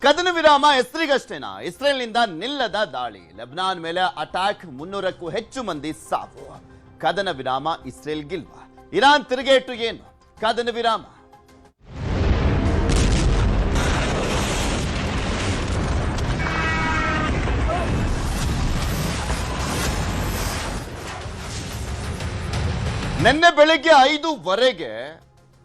ಕದನ ವಿರಾಮ ಹೆಸರಿಗಷ್ಟೇನಾ? ಇಸ್ರೇಲ್ನಿಂದ ನಿಲ್ಲದ ದಾಳಿ, ಲೆಬನಾನ್ ಮೇಲೆ ಅಟ್ಯಾಕ್, 300ಕ್ಕೂ ಹೆಚ್ಚು ಮಂದಿ ಸಾವು. ಕದನ ವಿರಾಮ ಇಸ್ರೇಲ್ಗಿಲ್ವಾ? ಇರಾನ್ ತಿರುಗೇಟು ಏನು? ಕದನ ವಿರಾಮ ನಿನ್ನೆ ಬೆಳಿಗ್ಗೆ 5:15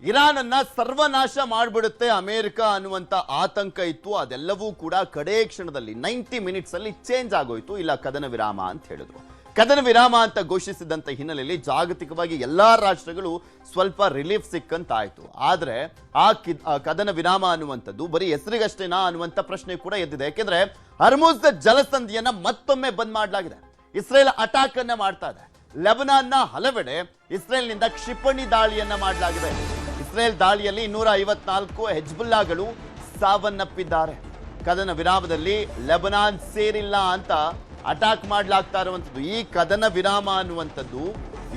ಇರಾನ್ ಅನ್ನ ಸರ್ವನಾಶ ಮಾಡಿಬಿಡುತ್ತೆ ಅಮೆರಿಕ ಅನ್ನುವಂತ ಆತಂಕ ಇತ್ತು. ಅದೆಲ್ಲವೂ ಕೂಡ ಕಡೇ ಕ್ಷಣದಲ್ಲಿ 90 ಮಿನಿಟ್ಸ್ ಅಲ್ಲಿ ಚೇಂಜ್ ಆಗೋಯ್ತು. ಇಲ್ಲ ಕದನ ವಿರಾಮ ಅಂತ ಹೇಳಿದ್ರು. ಕದನ ವಿರಾಮ ಅಂತ ಘೋಷಿಸಿದಂತ ಹಿನ್ನೆಲೆಯಲ್ಲಿ ಜಾಗತಿಕವಾಗಿ ಎಲ್ಲಾ ರಾಷ್ಟ್ರಗಳು ಸ್ವಲ್ಪ ರಿಲೀಫ್ ಸಿಕ್ಕಂತಾಯ್ತು. ಆದ್ರೆ ಆ ಕದನ ವಿರಾಮ ಅನ್ನುವಂಥದ್ದು ಬರೀ ಹೆಸರಿಗಷ್ಟೇನಾ ಅನ್ನುವಂತ ಪ್ರಶ್ನೆ ಕೂಡ ಎದ್ದಿದೆ. ಯಾಕೆಂದ್ರೆ ಹರ್ಮುಜ್ ಜಲಸಂಧಿಯನ್ನ ಮತ್ತೊಮ್ಮೆ ಬಂದ್ ಮಾಡಲಾಗಿದೆ. ಇಸ್ರೇಲ್ ಅಟ್ಯಾಕ್ ಅನ್ನ ಮಾಡ್ತಾ ಇದೆ. ಲೆಬನಾನ್ನ ಹಲವೆಡೆ ಇಸ್ರೇಲ್ನಿಂದ ಕ್ಷಿಪಣಿ ದಾಳಿಯನ್ನ ಮಾಡಲಾಗಿದೆ. ಇಸ್ರೇಲ್ ದಾಳಿಯಲ್ಲಿ 254 ಹೆಜ್ಬುಲ್ಲಾಗಳು ಸಾವನ್ನಪ್ಪಿದ್ದಾರೆ. ಕದನ ವಿರಾಮದಲ್ಲಿ ಲೆಬನಾನ್ ಸೇರಿಲ್ಲ ಅಂತ ಅಟ್ಯಾಕ್ ಮಾಡಲಾಗ್ತಾ ಇರುವಂಥದ್ದು. ಈ ಕದನ ವಿರಾಮ ಅನ್ನುವಂಥದ್ದು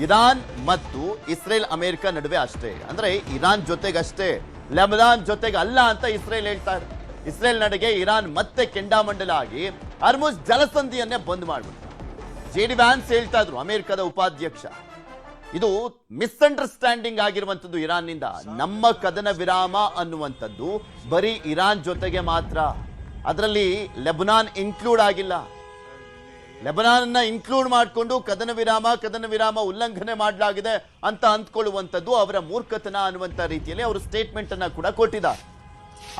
ಇರಾನ್ ಮತ್ತು ಇಸ್ರೇಲ್ ಅಮೆರಿಕ ನಡುವೆ ಅಷ್ಟೇ, ಅಂದ್ರೆ ಇರಾನ್ ಜೊತೆಗಷ್ಟೇ, ಲೆಬನಾನ್ ಜೊತೆಗೆ ಅಲ್ಲ ಅಂತ ಇಸ್ರೇಲ್ ಹೇಳ್ತಾ ಇದೆ. ಇಸ್ರೇಲ್ ನಡೆಗೆ ಇರಾನ್ ಮತ್ತೆ ಕೆಂಡಾಮಂಡಲ ಆಗಿ ಹರ್ಮುಜ್ ಜಲಸಂಧಿಯನ್ನೇ ಬಂದ್ ಮಾಡ್ಬಿಡ್ತಾರೆ. ಜೆಡಿ ವ್ಯಾನ್ಸ್ ಹೇಳ್ತಾ ಇದ್ರು, ಅಮೆರಿಕದ ಉಪಾಧ್ಯಕ್ಷ, ಇದು ಮಿಸ್ಅಂಡರ್ಸ್ಟ್ಯಾಂಡಿಂಗ್ ಆಗಿರುವಂತದ್ದು ಇರಾನ್ನಿಂದ. ನಮ್ಮ ಕದನ ವಿರಾಮ ಅನ್ನುವಂಥದ್ದು ಬರೀ ಇರಾನ್ ಜೊತೆಗೆ ಮಾತ್ರ, ಅದರಲ್ಲಿ ಲೆಬನಾನ್ ಇನ್ಕ್ಲೂಡ್ ಆಗಿಲ್ಲ. ಲೆಬನಾನ್ ಇನ್ಕ್ಲೂಡ್ ಮಾಡಿಕೊಂಡು ಕದನ ವಿರಾಮ ಉಲ್ಲಂಘನೆ ಮಾಡಲಾಗಿದೆ ಅಂತ ಅಂದ್ಕೊಳ್ಳುವಂಥದ್ದು ಅವರ ಮೂರ್ಖತನ ಅನ್ನುವಂಥ ರೀತಿಯಲ್ಲಿ ಅವರು ಸ್ಟೇಟ್ಮೆಂಟ್ ಅನ್ನ ಕೂಡ ಕೊಟ್ಟಿದ್ದಾರೆ.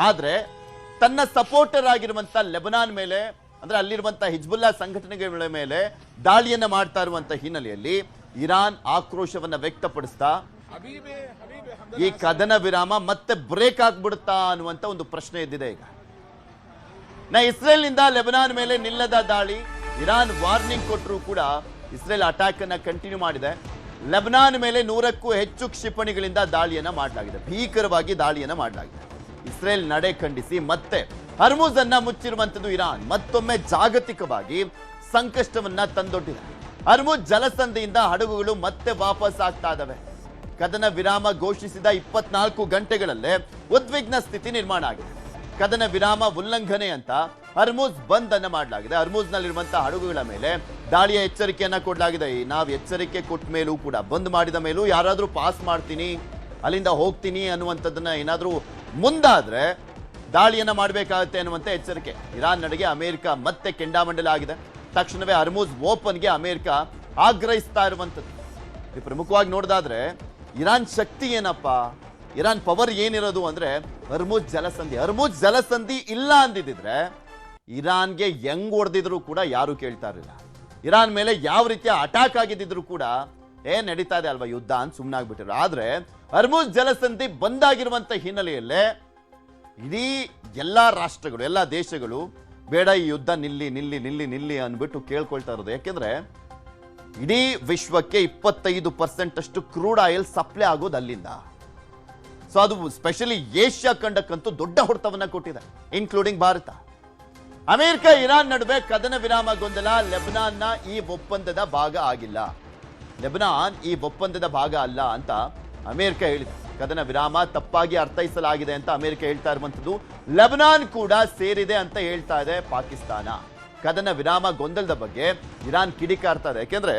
ಆದ್ರೆ ತನ್ನ ಸಪೋರ್ಟರ್ ಆಗಿರುವಂತ ಲೆಬನಾನ್ ಮೇಲೆ, ಅಂದ್ರೆ ಅಲ್ಲಿರುವಂತ ಹಿಜ್ಬುಲ್ಲಾ ಸಂಘಟನೆಗಳ ಮೇಲೆ ದಾಳಿಯನ್ನ ಮಾಡ್ತಾ ಇರುವಂತ ಹಿನ್ನೆಲೆಯಲ್ಲಿ ಇರಾನ್ ಆಕ್ರೋಶವನ್ನ ವ್ಯಕ್ತಪಡಿಸ್ತಾ ಈ ಕದನ ವಿರಾಮ ಮತ್ತೆ ಬ್ರೇಕ್ ಆಗ್ಬಿಡುತ್ತಾ ಅನ್ನುವಂತ ಒಂದು ಪ್ರಶ್ನೆ ಎದ್ದಿದೆ. ಈಗ ಇಸ್ರೇಲ್ನಿಂದ ಲೆಬನಾನ್ ಮೇಲೆ ನಿಲ್ಲದ ದಾಳಿ, ಇರಾನ್ ವಾರ್ನಿಂಗ್ ಕೊಟ್ಟರು ಕೂಡ ಇಸ್ರೇಲ್ ಅಟ್ಯಾಕ್ ಅನ್ನ ಕಂಟಿನ್ಯೂ ಮಾಡಿದೆ. ಲೆಬನಾನ್ ಮೇಲೆ 100ಕ್ಕೂ ಹೆಚ್ಚು ಕ್ಷಿಪಣಿಗಳಿಂದ ದಾಳಿಯನ್ನ ಮಾಡಲಾಗಿದೆ, ಭೀಕರವಾಗಿ ದಾಳಿಯನ್ನ ಮಾಡಲಾಗಿದೆ. ಇಸ್ರೇಲ್ ನಡೆ ಖಂಡಿಸಿ ಮತ್ತೆ ಹರ್ಮುಜ್ ಅನ್ನ ಮುಚ್ಚಿರುವಂತದ್ದು ಇರಾನ್ ಮತ್ತೊಮ್ಮೆ ಜಾಗತಿಕವಾಗಿ ಸಂಕಷ್ಟವನ್ನ ತಂದೊಡ್ಡಿದೆ. ಹರ್ಮುಜ್ ಜಲಸಂಧಿಯಿಂದ ಹಡಗುಗಳು ಮತ್ತೆ ವಾಪಸ್ ಆಗ್ತಾ ಇದಾವೆ. ಕದನ ವಿರಾಮ ಘೋಷಿಸಿದ 24 ಗಂಟೆಗಳಲ್ಲೇ ಉದ್ವಿಗ್ನ ಸ್ಥಿತಿ ನಿರ್ಮಾಣ ಆಗಿದೆ. ಕದನ ವಿರಾಮ ಉಲ್ಲಂಘನೆ ಅಂತ ಹರ್ಮುಜ್ ಬಂದ್ ಅನ್ನ ಮಾಡಲಾಗಿದೆ. ಹರ್ಮುಜ್ ನಲ್ಲಿರುವಂತಹ ಹಡಗುಗಳ ಮೇಲೆ ದಾಳಿಯ ಎಚ್ಚರಿಕೆಯನ್ನ ಕೊಡಲಾಗಿದೆ. ನಾವು ಎಚ್ಚರಿಕೆ ಕೊಟ್ಟ ಮೇಲೂ ಕೂಡ, ಬಂದ್ ಮಾಡಿದ ಮೇಲೂ ಯಾರಾದ್ರೂ ಪಾಸ್ ಮಾಡ್ತೀನಿ, ಅಲ್ಲಿಂದ ಹೋಗ್ತೀನಿ ಅನ್ನುವಂಥದ್ದನ್ನ ಏನಾದ್ರೂ ಮುಂದಾದ್ರೆ ದಾಳಿಯನ್ನ ಮಾಡಬೇಕಾಗುತ್ತೆ ಅನ್ನುವಂತ ಎಚ್ಚರಿಕೆ. ಇರಾನ್ ನಡೆಗೆ ಅಮೆರಿಕ ಮತ್ತೆ ಕೆಂಡಾಮಂಡಲ ಆಗಿದೆ. ತಕ್ಷಣವೇ ಹರ್ಮುಜ್ ಓಪನ್ಗೆ ಅಮೆರಿಕ ಆಗ್ರಹಿಸ್ತಾ ಇರುವಂಥದ್ದು. ಪ್ರಮುಖವಾಗಿ ನೋಡೋದಾದ್ರೆ ಇರಾನ್ ಶಕ್ತಿ ಏನಪ್ಪ, ಇರಾನ್ ಪವರ್ ಏನಿರೋದು ಅಂದ್ರೆ ಹರ್ಮುಜ್ ಜಲಸಂಧಿ ಇಲ್ಲ ಅಂದಿದ್ರೆ ಇರಾನ್ಗೆ ಹೆಂಗ್ ಹೊಡೆದಿದ್ರು ಕೂಡ ಯಾರು ಕೇಳ್ತಾ ಇರಲಿಲ್ಲ. ಇರಾನ್ ಮೇಲೆ ಯಾವ ರೀತಿಯ ಅಟ್ಯಾಕ್ ಆಗಿದ್ರು ಕೂಡ ನಡೀತಾ ಇದೆ ಅಲ್ವಾ ಯುದ್ಧ ಅಂತ ಸುಮ್ಮನಾಗ್ಬಿಟ್ಟಿರು. ಆದ್ರೆ ಹರ್ಮುಜ್ ಜಲಸಂಧಿ ಬಂದಾಗಿರುವಂತ ಹಿನ್ನೆಲೆಯಲ್ಲೇ ಇಡೀ ಎಲ್ಲಾ ರಾಷ್ಟ್ರಗಳು, ಎಲ್ಲಾ ದೇಶಗಳು ಬೇಡ ಈ ಯುದ್ಧ ನಿಲ್ಲಿ ಅಂದ್ಬಿಟ್ಟು ಕೇಳ್ಕೊಳ್ತಾ ಇರೋದು. ಯಾಕೆಂದ್ರೆ ಇಡೀ ವಿಶ್ವಕ್ಕೆ 25% ಅಷ್ಟು ಕ್ರೂಡ್ ಆಯಿಲ್ ಸಪ್ಲೈ ಆಗೋದು ಅಲ್ಲಿಂದ. ಸೊ ಅದು ಸ್ಪೆಷಲಿ ಏಷ್ಯಾ ಖಂಡಕ್ಕಂತೂ ದೊಡ್ಡ ಹೊಡೆತವನ್ನ ಕೊಟ್ಟಿದೆ, ಇನ್ಕ್ಲೂಡಿಂಗ್ ಭಾರತ. ಅಮೆರಿಕ ಇರಾನ್ ನಡುವೆ ಕದನ ವಿರಾಮ ಗೊಂದಲ, ಲೆಬನಾನ್ನ ಈ ಒಪ್ಪಂದದ ಭಾಗ ಆಗಿಲ್ಲ, ಲೆಬನಾನ್ ಈ ಒಪ್ಪಂದದ ಭಾಗ ಅಲ್ಲ ಅಂತ ಅಮೆರಿಕ ಹೇಳಿದೆ. ಕದನ ವಿರಾಮ ತಪ್ಪಾಗಿ ಅರ್ಥೈಸಲಾಗಿದೆ ಅಂತ ಅಮೆರಿಕ ಹೇಳ್ತಾ ಇರುವಂಥದ್ದು. ಲೆಬನಾನ್ ಕೂಡ ಸೇರಿದೆ ಅಂತ ಹೇಳ್ತಾ ಇದೆ ಪಾಕಿಸ್ತಾನ. ಕದನ ವಿರಾಮ ಗೊಂದಲದ ಬಗ್ಗೆ ಇರಾನ್ ಕಿಡಿಕಾರ್ತಾ ಇದೆ. ಯಾಕೆಂದ್ರೆ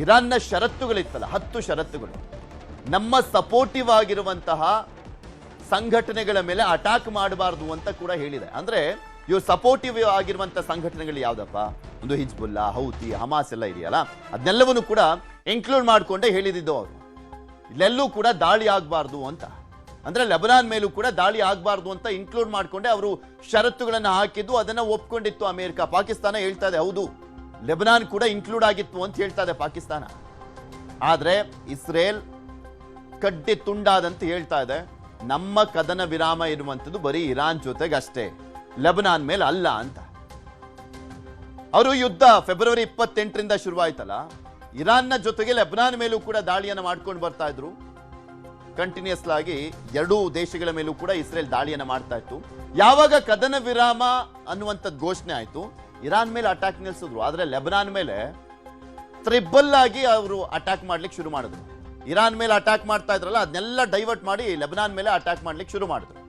ಇರಾನ್ನ ಷರತ್ತುಗಳಿತ್ತಲ್ಲ, 10 ಷರತ್ತುಗಳು, ನಮ್ಮ ಸಪೋರ್ಟಿವ್ ಆಗಿರುವಂತಹ ಸಂಘಟನೆಗಳ ಮೇಲೆ ಅಟ್ಯಾಕ್ ಮಾಡಬಾರದು ಅಂತ ಕೂಡ ಹೇಳಿದೆ. ಅಂದ್ರೆ ಇವು ಸಪೋರ್ಟಿವ್ ಆಗಿರುವಂತಹ ಸಂಘಟನೆಗಳು ಯಾವ್ದಪ್ಪ, ಒಂದು ಹಿಜ್ಬುಲ್ಲಾ, ಹೌತಿ, ಹಮಾಸ್ ಎಲ್ಲ ಇದೆಯಲ್ಲ, ಅದನ್ನೆಲ್ಲವನ್ನು ಕೂಡ ಇನ್ಕ್ಲೂಡ್ ಮಾಡ್ಕೊಂಡೇ ಹೇಳಿದ್ದು ಅವರು. ಇಲ್ಲೆಲ್ಲೂ ಕೂಡ ದಾಳಿ ಆಗಬಾರ್ದು ಅಂತ, ಅಂದ್ರೆ ಲೆಬನಾನ್ ಮೇಲೂ ಕೂಡ ದಾಳಿ ಆಗಬಾರ್ದು ಅಂತ ಇನ್ಕ್ಲೂಡ್ ಮಾಡ್ಕೊಂಡೆ ಅವರು ಷರತ್ತುಗಳನ್ನ ಹಾಕಿದ್ದು. ಅದನ್ನ ಒಪ್ಕೊಂಡಿತ್ತು ಅಮೆರಿಕ. ಪಾಕಿಸ್ತಾನ ಹೇಳ್ತಾ ಇದೆ ಹೌದು ಲೆಬನಾನ್ ಕೂಡ ಇನ್ಕ್ಲೂಡ್ ಆಗಿತ್ತು ಅಂತ ಹೇಳ್ತಾ ಇದೆ ಪಾಕಿಸ್ತಾನ. ಆದ್ರೆ ಇಸ್ರೇಲ್ ಕಡ್ಡಿ ತುಂಡಾದಂತ ಹೇಳ್ತಾ ಇದೆ, ನಮ್ಮ ಕದನ ವಿರಾಮ ಇರುವಂತದ್ದು ಬರೀ ಇರಾನ್ ಜೊತೆಗೆ ಅಷ್ಟೇ, ಲೆಬನಾನ್ ಮೇಲೆ ಅಲ್ಲ ಅಂತ. ಅವರು ಯುದ್ಧ ಫೆಬ್ರವರಿ 28ರಿಂದ ಶುರುವಾಯ್ತಲ್ಲ, ಇರಾನ್ನ ಜೊತೆಗೆ ಲೆಬನಾನ್ ಮೇಲೂ ಕೂಡ ದಾಳಿಯನ್ನು ಮಾಡ್ಕೊಂಡು ಬರ್ತಾ ಇದ್ರು. ಕಂಟಿನ್ಯೂಸ್ ಆಗಿ ಎರಡೂ ದೇಶಗಳ ಮೇಲೂ ಕೂಡ ಇಸ್ರೇಲ್ ದಾಳಿಯನ್ನು ಮಾಡ್ತಾ ಇತ್ತು. ಯಾವಾಗ ಕದನ ವಿರಾಮ ಅನ್ನುವಂಥದ್ದು ಘೋಷಣೆ ಆಯ್ತು, ಇರಾನ್ ಮೇಲೆ ಅಟ್ಯಾಕ್ ನಿಲ್ಲಿಸಿದ್ರು. ಆದ್ರೆ ಲೆಬನಾನ್ ಮೇಲೆ ಟ್ರಿಬಲ್ ಆಗಿ ಅವರು ಅಟ್ಯಾಕ್ ಮಾಡ್ಲಿಕ್ಕೆ ಶುರು ಮಾಡಿದ್ರು. ಇರಾನ್ ಮೇಲೆ ಅಟ್ಯಾಕ್ ಮಾಡ್ತಾ ಇದ್ರಲ್ಲ, ಅದನ್ನೆಲ್ಲ ಡೈವರ್ಟ್ ಮಾಡಿ ಲೆಬನಾನ್ ಮೇಲೆ ಅಟ್ಯಾಕ್ ಮಾಡ್ಲಿಕ್ಕೆ ಶುರು ಮಾಡಿದ್ರು.